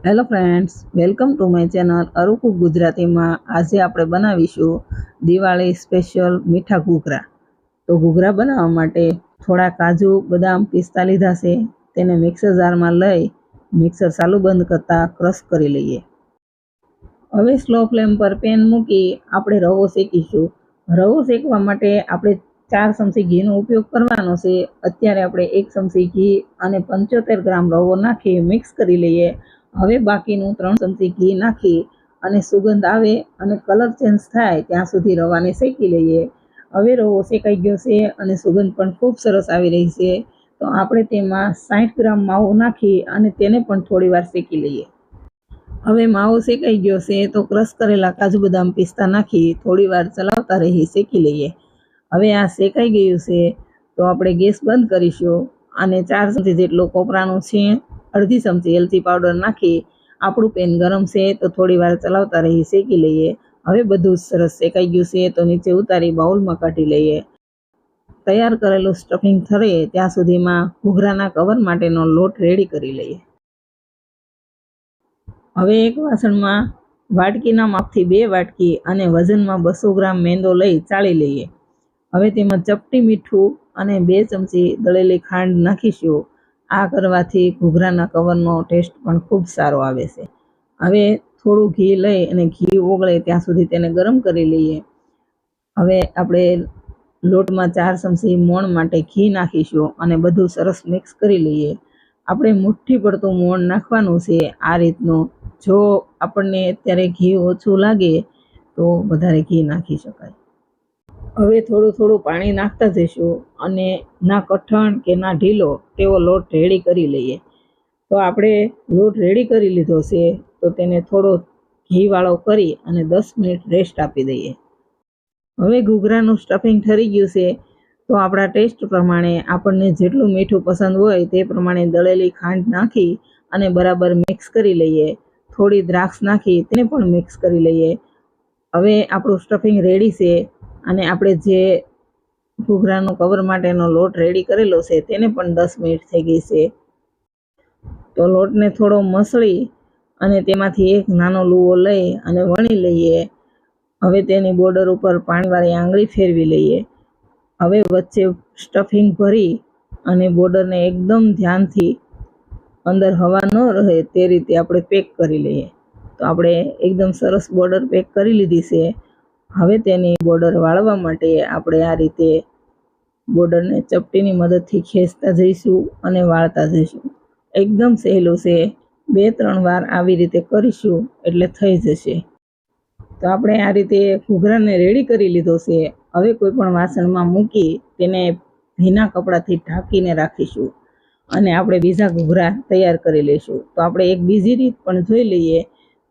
Hello friends, welcome to my channel Aruku ગુજરાતીમાં. આજે આપણે બનાવીશું દિવાળી સ્પેશિયલ મીઠા ઘૂઘરા. તો ઘૂઘરા બનાવવા માટે થોડા કાજુ, બદામ, પિસ્તા લીધા છે. તેને મિક્સર જારમાં લઈ મિક્સર ચાલુ બંધ કરતાં ક્રશ કરી લઈએ. હવે સ્લો ફ્લેમ પર પેન મૂકી આપણે રવો શેકીશું. રવો શેકવા માટે આપણે 4 ચમચી ઘીનો ઉપયોગ કરવાનો છે. અત્યારે આપણે 1 ચમચી ઘી અને 75 ગ્રામ રવો નાખી મિક્સ કરી લઈએ. હવે બાકીનું 3 ચમચી ઘી નાખી અને સુગંધ આવે અને કલર ચેન્જ થાય ત્યાં સુધી રવાને શેકી લઈએ. હવે રવો શેકાઈ ગયો છે અને સુગંધ પણ ખૂબ સરસ આવી રહી છે. તો આપણે તેમાં 60 ગ્રામ માવો નાખી અને તેને પણ થોડી વાર શેકી લઈએ. હવે માવો શેકાઈ ગયો છે તો ક્રશ કરેલા કાજુ, બદામ, પિસ્તા નાખી થોડી વાર ચલાવતા રહી શેકી લઈએ. હવે આ શેકાઈ ગયું છે તો આપણે ગેસ બંધ કરીશું અને 4 ચમચી જેટલું કોપરાનું છીણ, અડધી ચમચી એલચી પાવડર નાખી આપણું પેન ગરમ છે તો થોડી વાર ચલાવતા રહી શેકી લઈએ. હવે બધું સરસ શેકાઈ ગયું છે તો નીચે ઉતારી બાઉલમાં કાઢી લઈએ. તૈયાર કરેલું સ્ટફિંગ ઠરે ત્યાં સુધીમાં ઘૂઘરાના કવર માટેનો લોટ રેડી કરી લઈએ. હવે એક વાસણમાં વાટકીના માપથી 2 વાટકી અને વજનમાં 200 ગ્રામ મેંદો લઈ ચાળી લઈએ. હવે તેમાં ચપટી મીઠું અને 2 ચમચી દળેલી ખાંડ નાખીશું. આ કરવાથી ઘૂઘરાના કવરનો ટેસ્ટ પણ ખૂબ સારો આવે છે. હવે થોડું ઘી લઈ અને ઘી ઓગળે ત્યાં સુધી તેને ગરમ કરી લઈએ. હવે આપણે લોટમાં 4 ચમચી મોણ માટે ઘી નાખીશું અને બધું સરસ મિક્સ કરી લઈએ. આપણે મુઠ્ઠી પડતું મોણ નાખવાનું છે. આ રીતનું જો આપણને અત્યારે ઘી ઓછું લાગે તો વધારે ઘી નાખી શકાય. હવે થોડું પાણી નાખતા જઈશું અને ના કઠણ કે ના ઢીલો તેવો લોટ રેડી કરી લઈએ. તો આપણે લોટ રેડી કરી લીધો છે તો તેને થોડો ઘીવાળો કરી અને 10 મિનિટ રેસ્ટ આપી દઈએ. હવે ઘૂઘરાનું સ્ટફિંગ ઠરી ગયું છે તો આપણા ટેસ્ટ પ્રમાણે આપણને જેટલું મીઠું પસંદ હોય તે પ્રમાણે દળેલી ખાંડ નાખી અને બરાબર મિક્સ કરી લઈએ. થોડી દ્રાક્ષ નાખી તેને પણ મિક્સ કરી લઈએ. હવે આપણું સ્ટફિંગ રેડી છે અને આપણે જે ઘૂઘરાનો કવર માટેનો લોટ રેડી કરેલો છે તેને પણ 10 મિનિટ થઈ ગઈ છે. તો લોટને થોડો મસળી અને તેમાંથી એક નાનો લૂવો લઈ અને વણી લઈએ. હવે તેની બોર્ડર ઉપર પાણીવાળી આંગળી ફેરવી લઈએ. હવે વચ્ચે સ્ટફિંગ ભરી અને બોર્ડરને એકદમ ધ્યાનથી અંદર હવા ન રહે તે રીતે આપણે પેક કરી લઈએ. તો આપણે એકદમ સરસ બોર્ડર પેક કરી લીધી છે. હવે તેની બોર્ડર વાળવા માટે આપણે આ રીતે બોર્ડરને ચપટીની મદદથી ખેંચતા જઈશું અને વાળતા જઈશું. એકદમ સહેલું છે. 2-3 વાર આવી રીતે કરીશું એટલે થઈ જશે. તો આપણે આ રીતે ઘૂઘરાને રેડી કરી લીધો છે. હવે કોઈ પણ વાસણમાં મૂકી તેને ભીના કપડાથી ઢાંકીને રાખીશું અને આપણે બીજા ઘૂઘરા તૈયાર કરી લઈશું. તો આપણે એક બીજી રીત પણ જોઈ લઈએ.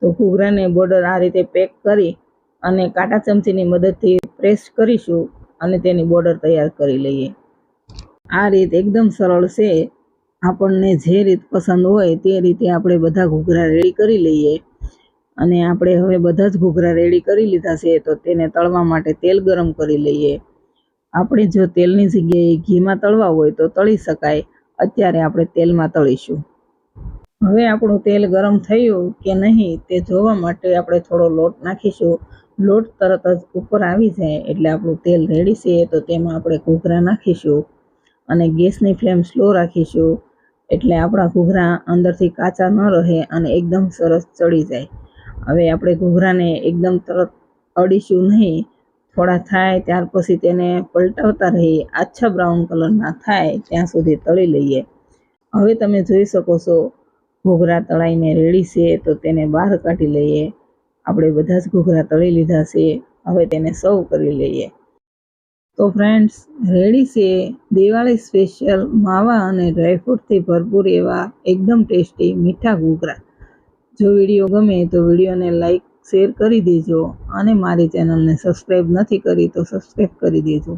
તો ઘૂઘરાને બોર્ડર આ રીતે પેક કરી અને કાંટા ચમચીની મદદથી પ્રેસ કરીશું અને તેની બોર્ડર તૈયાર કરી લઈએ. આ રીત એકદમ સરળ છે. આપણને જે રીત પસંદ હોય તે રીતે આપણે બધા ઘૂઘરા રેડી કરી લઈએ. અને આપણે હવે બધા જ ઘૂઘરા રેડી કરી લીધા છે તો તેને તળવા માટે તેલ ગરમ કરી લઈએ. આપણે જો તેલની જગ્યાએ ઘીમાં તળવા હોય તો તળી શકાય. અત્યારે આપણે તેલમાં તળીશું. હવે આપણું તેલ ગરમ થયું કે નહીં તે જોવા માટે આપણે થોડો લોટ નાખીશું. લોટ તરત જ ઉપર આવી જાય એટલે આપણું તેલ રેડી છે. તો તેમાં આપણે ઘૂઘરા નાખીશું અને ગેસની ફ્લેમ સ્લો રાખીશું એટલે આપણા ઘૂઘરા અંદરથી કાચા ન રહે અને એકદમ સરસ ચડી જાય. હવે આપણે ઘૂઘરાને એકદમ તરત અડીશું નહીં. થોડા થાય ત્યાર પછી તેને પલટાવતા રહી આછા બ્રાઉન કલરના થાય ત્યાં સુધી તળી લઈએ. હવે તમે જોઈ શકો છો ઘૂઘરા તળાઈને રેડી છે તો તેને બહાર કાઢી લઈએ. આપણે બધા જ ઘૂઘરા તળી લીધા છે. હવે તેને સર્વ કરી લઈએ. તો ફ્રેન્ડ્સ, રેડી છે દિવાળી સ્પેશિયલ માવા અને ડ્રાયફ્રૂટથી ભરપૂર એવા એકદમ ટેસ્ટી મીઠા ઘૂઘરા. જો વિડીયો ગમે તો વિડીયોને લાઈક, શેર કરી દેજો અને મારી ચેનલને સબસ્ક્રાઈબ નથી કરી તો સબસ્ક્રાઈબ કરી દેજો.